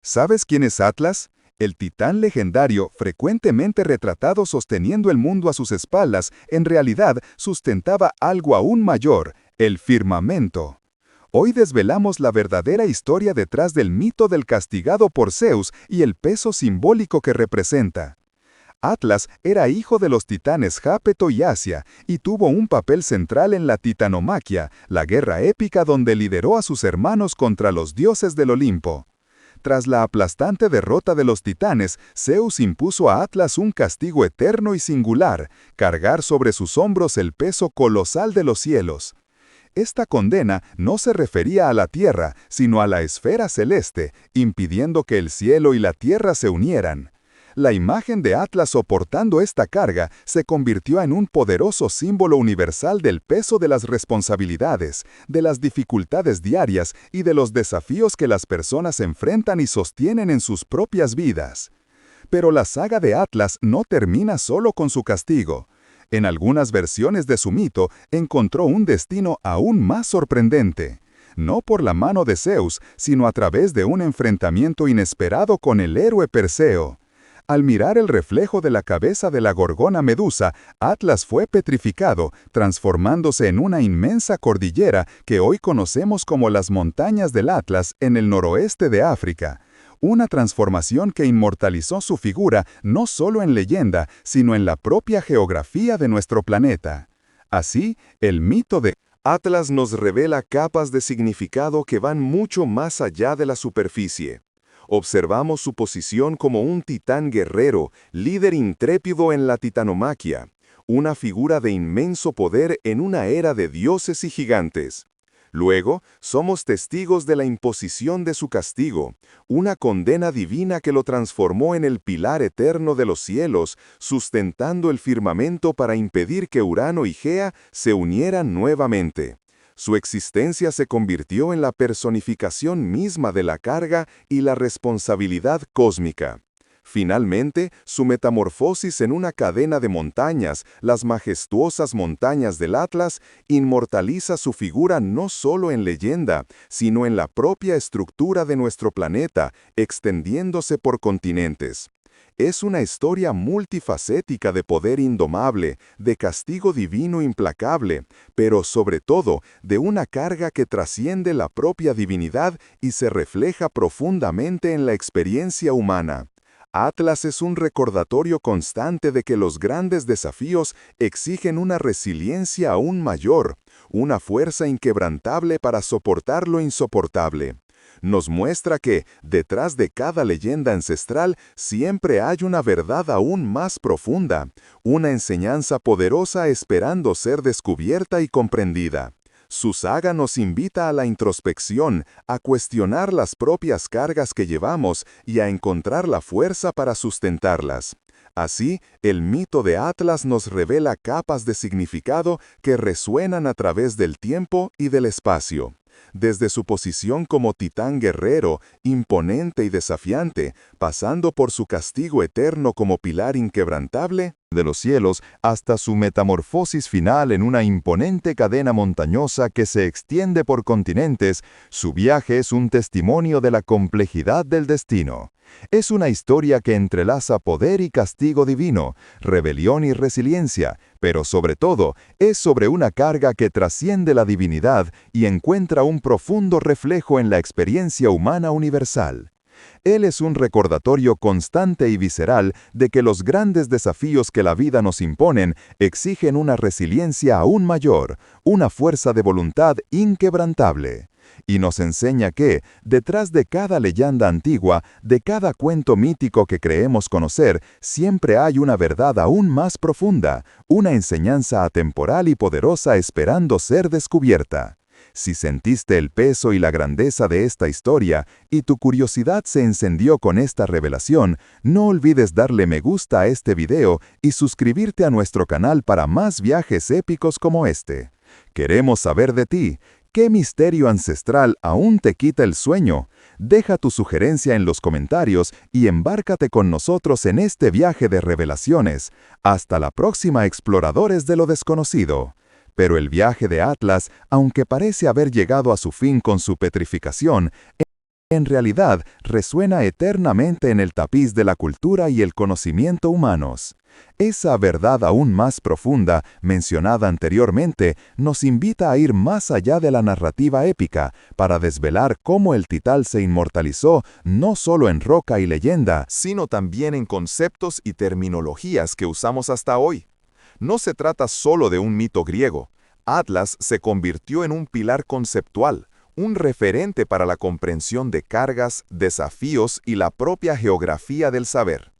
¿Sabes quién es Atlas? El titán legendario, frecuentemente retratado sosteniendo el mundo a sus espaldas, en realidad sustentaba algo aún mayor, el firmamento. Hoy desvelamos la verdadera historia detrás del mito del castigado por Zeus y el peso simbólico que representa. Atlas era hijo de los titanes Jápeto y Asia y tuvo un papel central en la titanomaquia, la guerra épica donde lideró a sus hermanos contra los dioses del Olimpo. Tras la aplastante derrota de los titanes, Zeus impuso a Atlas un castigo eterno y singular, cargar sobre sus hombros el peso colosal de los cielos. Esta condena no se refería a la tierra, sino a la esfera celeste, impidiendo que el cielo y la tierra se unieran. La imagen de Atlas soportando esta carga se convirtió en un poderoso símbolo universal del peso de las responsabilidades, de las dificultades diarias y de los desafíos que las personas enfrentan y sostienen en sus propias vidas. Pero la saga de Atlas no termina solo con su castigo. En algunas versiones de su mito encontró un destino aún más sorprendente. No por la mano de Zeus, sino a través de un enfrentamiento inesperado con el héroe Perseo. Al mirar el reflejo de la cabeza de la gorgona Medusa, Atlas fue petrificado, transformándose en una inmensa cordillera que hoy conocemos como las Montañas del Atlas en el noroeste de África. Una transformación que inmortalizó su figura no solo en leyenda, sino en la propia geografía de nuestro planeta. Así, el mito de Atlas nos revela capas de significado que van mucho más allá de la superficie. Observamos su posición como un titán guerrero, líder intrépido en la titanomaquia, una figura de inmenso poder en una era de dioses y gigantes. Luego, somos testigos de la imposición de su castigo, una condena divina que lo transformó en el pilar eterno de los cielos, sustentando el firmamento para impedir que Urano y Gea se unieran nuevamente. Su existencia se convirtió en la personificación misma de la carga y la responsabilidad cósmica. Finalmente, su metamorfosis en una cadena de montañas, las majestuosas montañas del Atlas, inmortaliza su figura no solo en leyenda, sino en la propia estructura de nuestro planeta, extendiéndose por continentes. Es una historia multifacética de poder indomable, de castigo divino implacable, pero sobre todo de una carga que trasciende la propia divinidad y se refleja profundamente en la experiencia humana. Atlas es un recordatorio constante de que los grandes desafíos exigen una resiliencia aún mayor, una fuerza inquebrantable para soportar lo insoportable. Nos muestra que, detrás de cada leyenda ancestral, siempre hay una verdad aún más profunda, una enseñanza poderosa esperando ser descubierta y comprendida. Su saga nos invita a la introspección, a cuestionar las propias cargas que llevamos y a encontrar la fuerza para sustentarlas. Así, el mito de Atlas nos revela capas de significado que resuenan a través del tiempo y del espacio. Desde su posición como titán guerrero, imponente y desafiante, pasando por su castigo eterno como pilar inquebrantable de los cielos, hasta su metamorfosis final en una imponente cadena montañosa que se extiende por continentes, su viaje es un testimonio de la complejidad del destino. Es una historia que entrelaza poder y castigo divino, rebelión y resiliencia, pero sobre todo es sobre una carga que trasciende la divinidad y encuentra un profundo reflejo en la experiencia humana universal. Él es un recordatorio constante y visceral de que los grandes desafíos que la vida nos imponen exigen una resiliencia aún mayor, una fuerza de voluntad inquebrantable. Y nos enseña que, detrás de cada leyenda antigua, de cada cuento mítico que creemos conocer, siempre hay una verdad aún más profunda, una enseñanza atemporal y poderosa esperando ser descubierta. Si sentiste el peso y la grandeza de esta historia y tu curiosidad se encendió con esta revelación, no olvides darle me gusta a este video y suscribirte a nuestro canal para más viajes épicos como este. Queremos saber de ti. ¿Qué misterio ancestral aún te quita el sueño? Deja tu sugerencia en los comentarios y embárcate con nosotros en este viaje de revelaciones. Hasta la próxima, exploradores de lo desconocido. Pero el viaje de Atlas, aunque parece haber llegado a su fin con su petrificación, en realidad resuena eternamente en el tapiz de la cultura y el conocimiento humanos. Esa verdad aún más profunda, mencionada anteriormente, nos invita a ir más allá de la narrativa épica, para desvelar cómo el Titán se inmortalizó no solo en roca y leyenda, sino también en conceptos y terminologías que usamos hasta hoy. No se trata solo de un mito griego. Atlas se convirtió en un pilar conceptual, un referente para la comprensión de cargas, desafíos y la propia geografía del saber.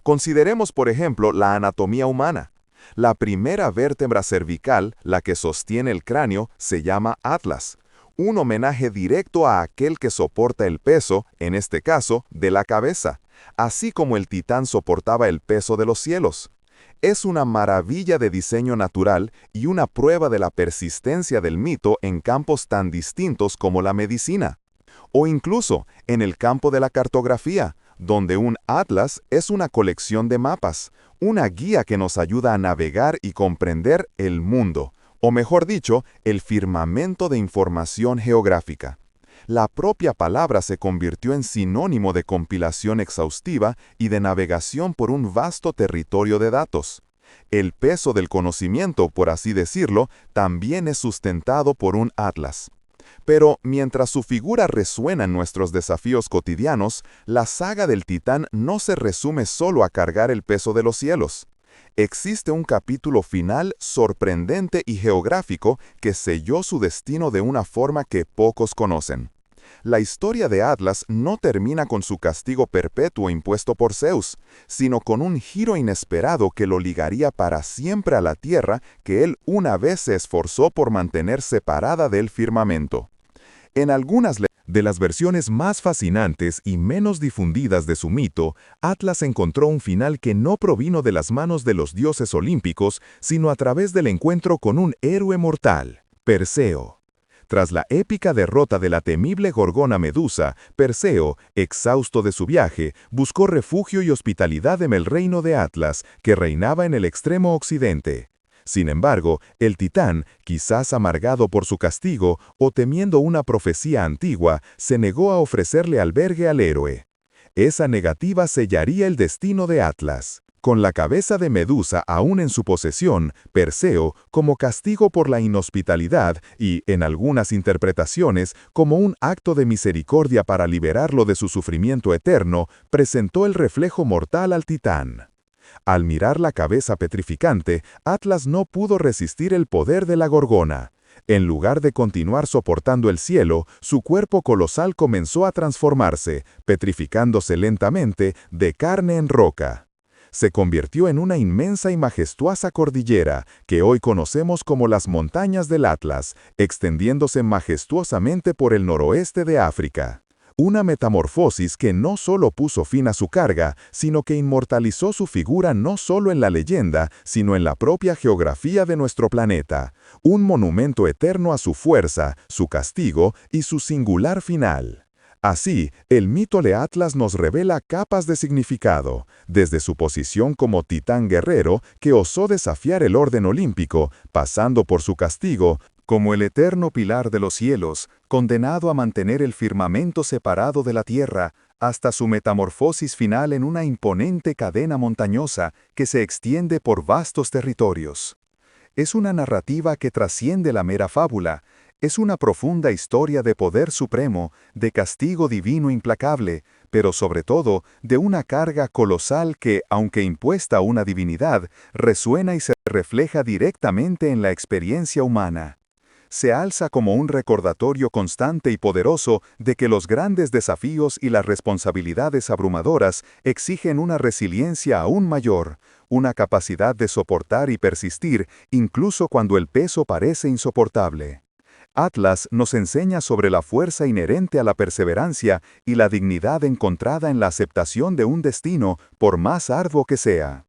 Consideremos, por ejemplo, la anatomía humana. La primera vértebra cervical, la que sostiene el cráneo, se llama Atlas, un homenaje directo a aquel que soporta el peso, en este caso, de la cabeza, así como el Titán soportaba el peso de los cielos. Es una maravilla de diseño natural y una prueba de la persistencia del mito en campos tan distintos como la medicina. O incluso en el campo de la cartografía, donde un atlas es una colección de mapas, una guía que nos ayuda a navegar y comprender el mundo, o mejor dicho, el firmamento de información geográfica. La propia palabra se convirtió en sinónimo de compilación exhaustiva y de navegación por un vasto territorio de datos. El peso del conocimiento, por así decirlo, también es sustentado por un atlas. Pero mientras su figura resuena en nuestros desafíos cotidianos, la saga del Titán no se resume solo a cargar el peso de los cielos. Existe un capítulo final sorprendente y geográfico que selló su destino de una forma que pocos conocen. La historia de Atlas no termina con su castigo perpetuo impuesto por Zeus, sino con un giro inesperado que lo ligaría para siempre a la tierra que él una vez se esforzó por mantener separada del firmamento. En algunas de las versiones más fascinantes y menos difundidas de su mito, Atlas encontró un final que no provino de las manos de los dioses olímpicos, sino a través del encuentro con un héroe mortal, Perseo. Tras la épica derrota de la temible gorgona Medusa, Perseo, exhausto de su viaje, buscó refugio y hospitalidad en el reino de Atlas, que reinaba en el extremo occidente. Sin embargo, el Titán, quizás amargado por su castigo o temiendo una profecía antigua, se negó a ofrecerle albergue al héroe. Esa negativa sellaría el destino de Atlas. Con la cabeza de Medusa aún en su posesión, Perseo, como castigo por la inhospitalidad y, en algunas interpretaciones, como un acto de misericordia para liberarlo de su sufrimiento eterno, presentó el reflejo mortal al Titán. Al mirar la cabeza petrificante, Atlas no pudo resistir el poder de la gorgona. En lugar de continuar soportando el cielo, su cuerpo colosal comenzó a transformarse, petrificándose lentamente de carne en roca. Se convirtió en una inmensa y majestuosa cordillera, que hoy conocemos como las montañas del Atlas, extendiéndose majestuosamente por el noroeste de África. Una metamorfosis que no solo puso fin a su carga, sino que inmortalizó su figura no solo en la leyenda, sino en la propia geografía de nuestro planeta. Un monumento eterno a su fuerza, su castigo y su singular final. Así, el mito de Atlas nos revela capas de significado, desde su posición como titán guerrero que osó desafiar el orden olímpico, pasando por su castigo, como el eterno pilar de los cielos, condenado a mantener el firmamento separado de la tierra, hasta su metamorfosis final en una imponente cadena montañosa que se extiende por vastos territorios. Es una narrativa que trasciende la mera fábula. Es una profunda historia de poder supremo, de castigo divino implacable, pero sobre todo de una carga colosal que, aunque impuesta a una divinidad, resuena y se refleja directamente en la experiencia humana. Se alza como un recordatorio constante y poderoso de que los grandes desafíos y las responsabilidades abrumadoras exigen una resiliencia aún mayor, una capacidad de soportar y persistir incluso cuando el peso parece insoportable. Atlas nos enseña sobre la fuerza inherente a la perseverancia y la dignidad encontrada en la aceptación de un destino, por más arduo que sea.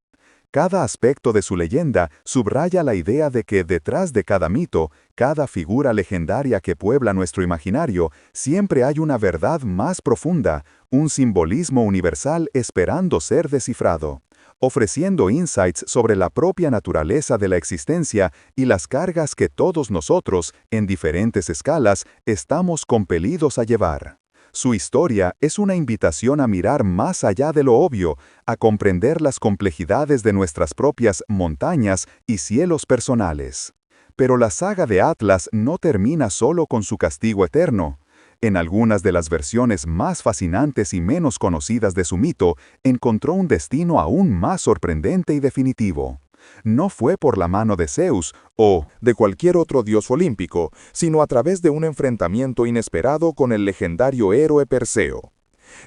Cada aspecto de su leyenda subraya la idea de que detrás de cada mito, cada figura legendaria que puebla nuestro imaginario, siempre hay una verdad más profunda, un simbolismo universal esperando ser descifrado, ofreciendo insights sobre la propia naturaleza de la existencia y las cargas que todos nosotros, en diferentes escalas, estamos compelidos a llevar. Su historia es una invitación a mirar más allá de lo obvio, a comprender las complejidades de nuestras propias montañas y cielos personales. Pero la saga de Atlas no termina solo con su castigo eterno. En algunas de las versiones más fascinantes y menos conocidas de su mito, encontró un destino aún más sorprendente y definitivo. No fue por la mano de Zeus o de cualquier otro dios olímpico, sino a través de un enfrentamiento inesperado con el legendario héroe Perseo.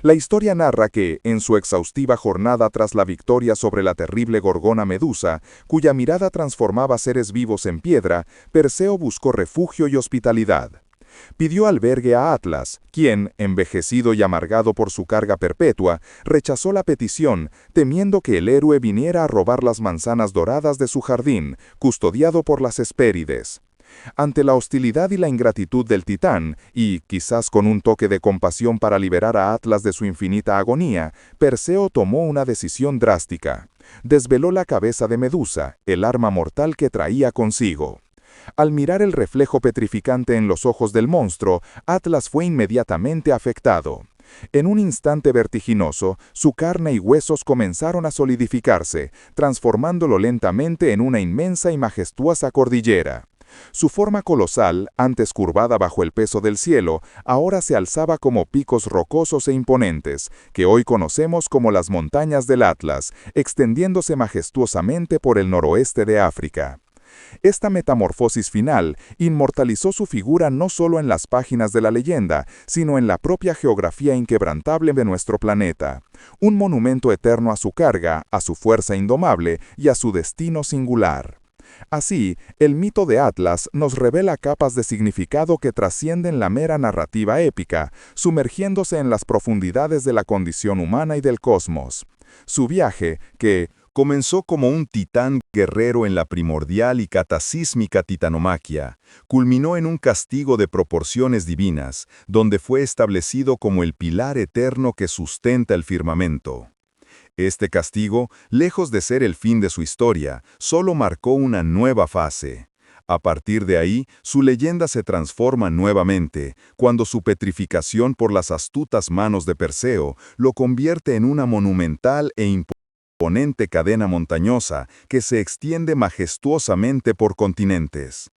La historia narra que, en su exhaustiva jornada tras la victoria sobre la terrible gorgona Medusa, cuya mirada transformaba seres vivos en piedra, Perseo buscó refugio y hospitalidad. Pidió albergue a Atlas, quien, envejecido y amargado por su carga perpetua, rechazó la petición, temiendo que el héroe viniera a robar las manzanas doradas de su jardín, custodiado por las Hespérides. Ante la hostilidad y la ingratitud del titán, y quizás con un toque de compasión para liberar a Atlas de su infinita agonía, Perseo tomó una decisión drástica. Desveló la cabeza de Medusa, el arma mortal que traía consigo. Al mirar el reflejo petrificante en los ojos del monstruo, Atlas fue inmediatamente afectado. En un instante vertiginoso, su carne y huesos comenzaron a solidificarse, transformándolo lentamente en una inmensa y majestuosa cordillera. Su forma colosal, antes curvada bajo el peso del cielo, ahora se alzaba como picos rocosos e imponentes, que hoy conocemos como las montañas del Atlas, extendiéndose majestuosamente por el noroeste de África. Esta metamorfosis final inmortalizó su figura no solo en las páginas de la leyenda, sino en la propia geografía inquebrantable de nuestro planeta. Un monumento eterno a su carga, a su fuerza indomable y a su destino singular. Así, el mito de Atlas nos revela capas de significado que trascienden la mera narrativa épica, sumergiéndose en las profundidades de la condición humana y del cosmos. Su viaje, que comenzó como un titán guerrero en la primordial y catasísmica titanomaquia, culminó en un castigo de proporciones divinas, donde fue establecido como el pilar eterno que sustenta el firmamento. Este castigo, lejos de ser el fin de su historia, solo marcó una nueva fase. A partir de ahí, su leyenda se transforma nuevamente, cuando su petrificación por las astutas manos de Perseo lo convierte en una monumental e imponente cadena montañosa que se extiende majestuosamente por continentes.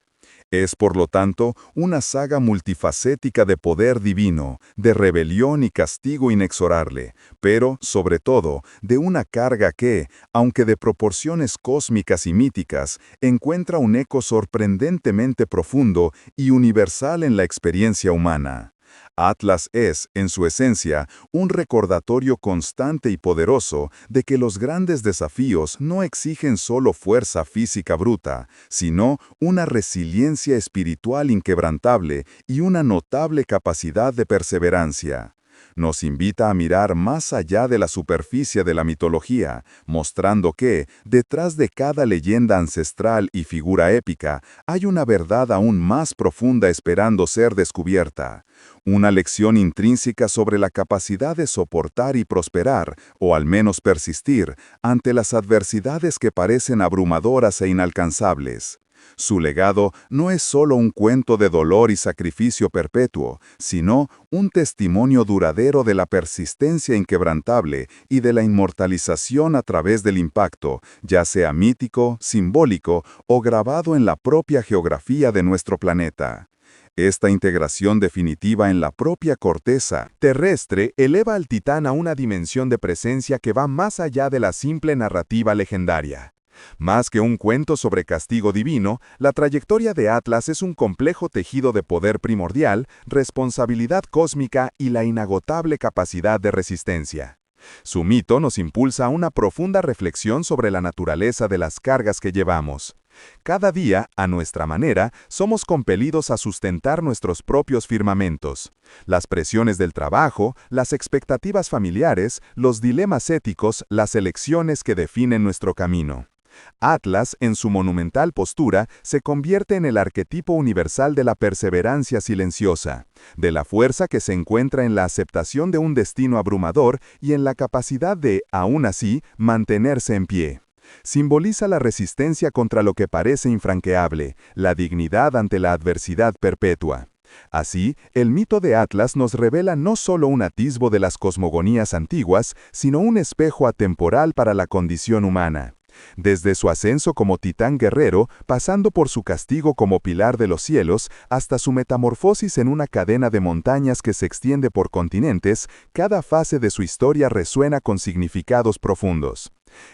Es, por lo tanto, una saga multifacética de poder divino, de rebelión y castigo inexorable, pero, sobre todo, de una carga que, aunque de proporciones cósmicas y míticas, encuentra un eco sorprendentemente profundo y universal en la experiencia humana. Atlas es, en su esencia, un recordatorio constante y poderoso de que los grandes desafíos no exigen solo fuerza física bruta, sino una resiliencia espiritual inquebrantable y una notable capacidad de perseverancia. Nos invita a mirar más allá de la superficie de la mitología, mostrando que, detrás de cada leyenda ancestral y figura épica, hay una verdad aún más profunda esperando ser descubierta. Una lección intrínseca sobre la capacidad de soportar y prosperar, o al menos persistir, ante las adversidades que parecen abrumadoras e inalcanzables. Su legado no es solo un cuento de dolor y sacrificio perpetuo, sino un testimonio duradero de la persistencia inquebrantable y de la inmortalización a través del impacto, ya sea mítico, simbólico o grabado en la propia geografía de nuestro planeta. Esta integración definitiva en la propia corteza terrestre eleva al titán a una dimensión de presencia que va más allá de la simple narrativa legendaria. Más que un cuento sobre castigo divino, la trayectoria de Atlas es un complejo tejido de poder primordial, responsabilidad cósmica y la inagotable capacidad de resistencia. Su mito nos impulsa a una profunda reflexión sobre la naturaleza de las cargas que llevamos. Cada día, a nuestra manera, somos compelidos a sustentar nuestros propios firmamentos. Las presiones del trabajo, las expectativas familiares, los dilemas éticos, las elecciones que definen nuestro camino. Atlas, en su monumental postura, se convierte en el arquetipo universal de la perseverancia silenciosa, de la fuerza que se encuentra en la aceptación de un destino abrumador y en la capacidad de, aún así, mantenerse en pie. Simboliza la resistencia contra lo que parece infranqueable, la dignidad ante la adversidad perpetua. Así, el mito de Atlas nos revela no solo un atisbo de las cosmogonías antiguas, sino un espejo atemporal para la condición humana. Desde su ascenso como titán guerrero, pasando por su castigo como pilar de los cielos, hasta su metamorfosis en una cadena de montañas que se extiende por continentes, cada fase de su historia resuena con significados profundos.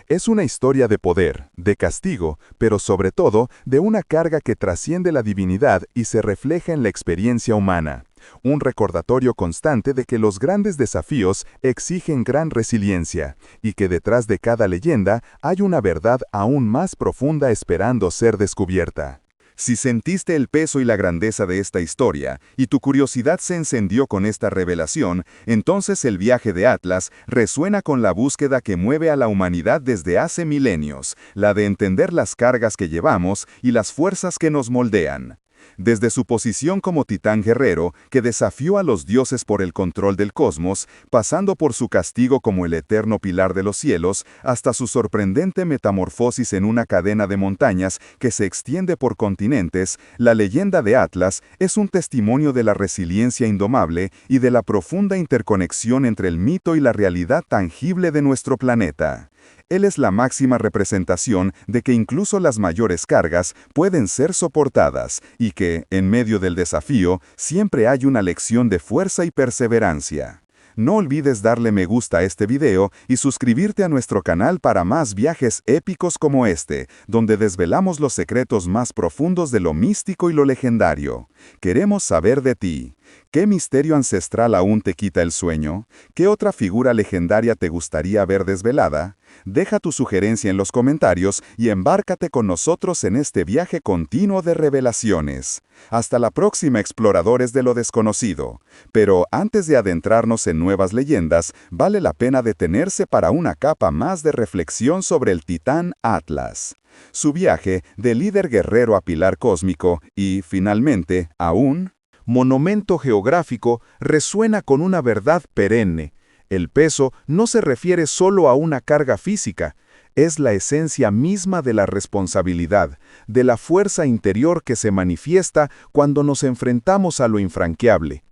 Es una historia de poder, de castigo, pero sobre todo de una carga que trasciende la divinidad y se refleja en la experiencia humana. Un recordatorio constante de que los grandes desafíos exigen gran resiliencia, y que detrás de cada leyenda hay una verdad aún más profunda esperando ser descubierta. Si sentiste el peso y la grandeza de esta historia, y tu curiosidad se encendió con esta revelación, entonces el viaje de Atlas resuena con la búsqueda que mueve a la humanidad desde hace milenios, la de entender las cargas que llevamos y las fuerzas que nos moldean. Desde su posición como titán guerrero, que desafió a los dioses por el control del cosmos, pasando por su castigo como el eterno pilar de los cielos, hasta su sorprendente metamorfosis en una cadena de montañas que se extiende por continentes, la leyenda de Atlas es un testimonio de la resiliencia indomable y de la profunda interconexión entre el mito y la realidad tangible de nuestro planeta. Él es la máxima representación de que incluso las mayores cargas pueden ser soportadas y que, en medio del desafío, siempre hay una lección de fuerza y perseverancia. No olvides darle me gusta a este video y suscribirte a nuestro canal para más viajes épicos como este, donde desvelamos los secretos más profundos de lo místico y lo legendario. Queremos saber de ti. ¿Qué misterio ancestral aún te quita el sueño? ¿Qué otra figura legendaria te gustaría ver desvelada? Deja tu sugerencia en los comentarios y embárcate con nosotros en este viaje continuo de revelaciones. Hasta la próxima, exploradores de lo desconocido. Pero antes de adentrarnos en nuevas leyendas, vale la pena detenerse para una capa más de reflexión sobre el titán Atlas. Su viaje de líder guerrero a pilar cósmico y, finalmente, aún monumento geográfico resuena con una verdad perenne. El peso no se refiere solo a una carga física, es la esencia misma de la responsabilidad, de la fuerza interior que se manifiesta cuando nos enfrentamos a lo infranqueable.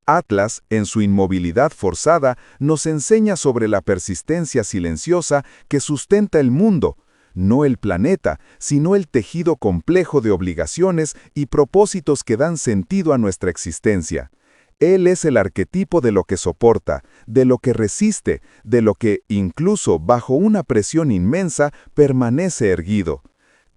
Atlas, en su inmovilidad forzada, nos enseña sobre la persistencia silenciosa que sustenta el mundo, no el planeta, sino el tejido complejo de obligaciones y propósitos que dan sentido a nuestra existencia. Él es el arquetipo de lo que soporta, de lo que resiste, de lo que, incluso bajo una presión inmensa, permanece erguido.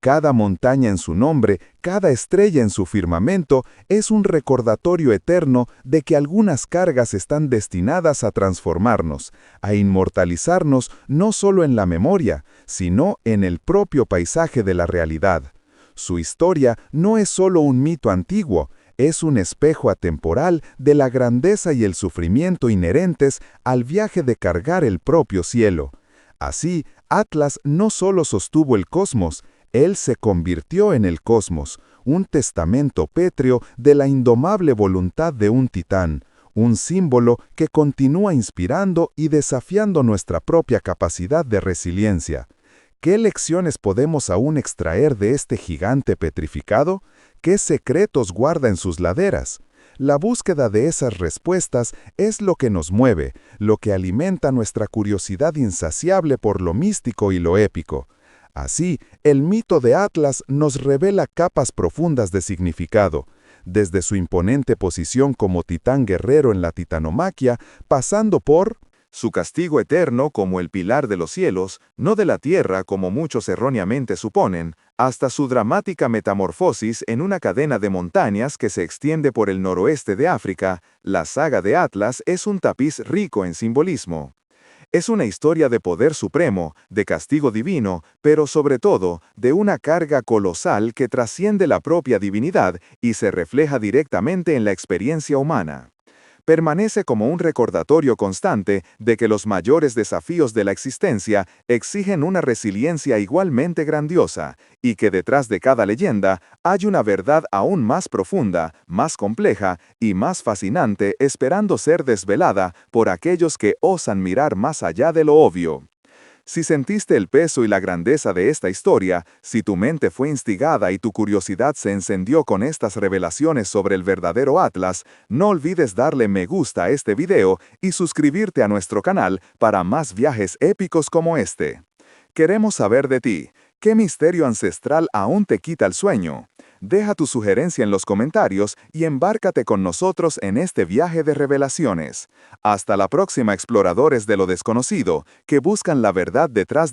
Cada montaña en su nombre, cada estrella en su firmamento, es un recordatorio eterno de que algunas cargas están destinadas a transformarnos, a inmortalizarnos no solo en la memoria, sino en el propio paisaje de la realidad. Su historia no es solo un mito antiguo, es un espejo atemporal de la grandeza y el sufrimiento inherentes al viaje de cargar el propio cielo. Así, Atlas no solo sostuvo el cosmos, él se convirtió en el cosmos, un testamento pétreo de la indomable voluntad de un titán, un símbolo que continúa inspirando y desafiando nuestra propia capacidad de resiliencia. ¿Qué lecciones podemos aún extraer de este gigante petrificado? ¿Qué secretos guarda en sus laderas? La búsqueda de esas respuestas es lo que nos mueve, lo que alimenta nuestra curiosidad insaciable por lo místico y lo épico. Así, el mito de Atlas nos revela capas profundas de significado, desde su imponente posición como titán guerrero en la titanomaquia, pasando por su castigo eterno como el pilar de los cielos, no de la tierra como muchos erróneamente suponen, hasta su dramática metamorfosis en una cadena de montañas que se extiende por el noroeste de África. La saga de Atlas es un tapiz rico en simbolismo. Es una historia de poder supremo, de castigo divino, pero sobre todo, de una carga colosal que trasciende la propia divinidad y se refleja directamente en la experiencia humana. Permanece como un recordatorio constante de que los mayores desafíos de la existencia exigen una resiliencia igualmente grandiosa, y que detrás de cada leyenda hay una verdad aún más profunda, más compleja y más fascinante esperando ser desvelada por aquellos que osan mirar más allá de lo obvio. Si sentiste el peso y la grandeza de esta historia, si tu mente fue instigada y tu curiosidad se encendió con estas revelaciones sobre el verdadero Atlas, no olvides darle me gusta a este video y suscribirte a nuestro canal para más viajes épicos como este. Queremos saber de ti. ¿Qué misterio ancestral aún te quita el sueño? Deja tu sugerencia en los comentarios y embárcate con nosotros en este viaje de revelaciones. Hasta la próxima, exploradores de lo desconocido, que buscan la verdad detrás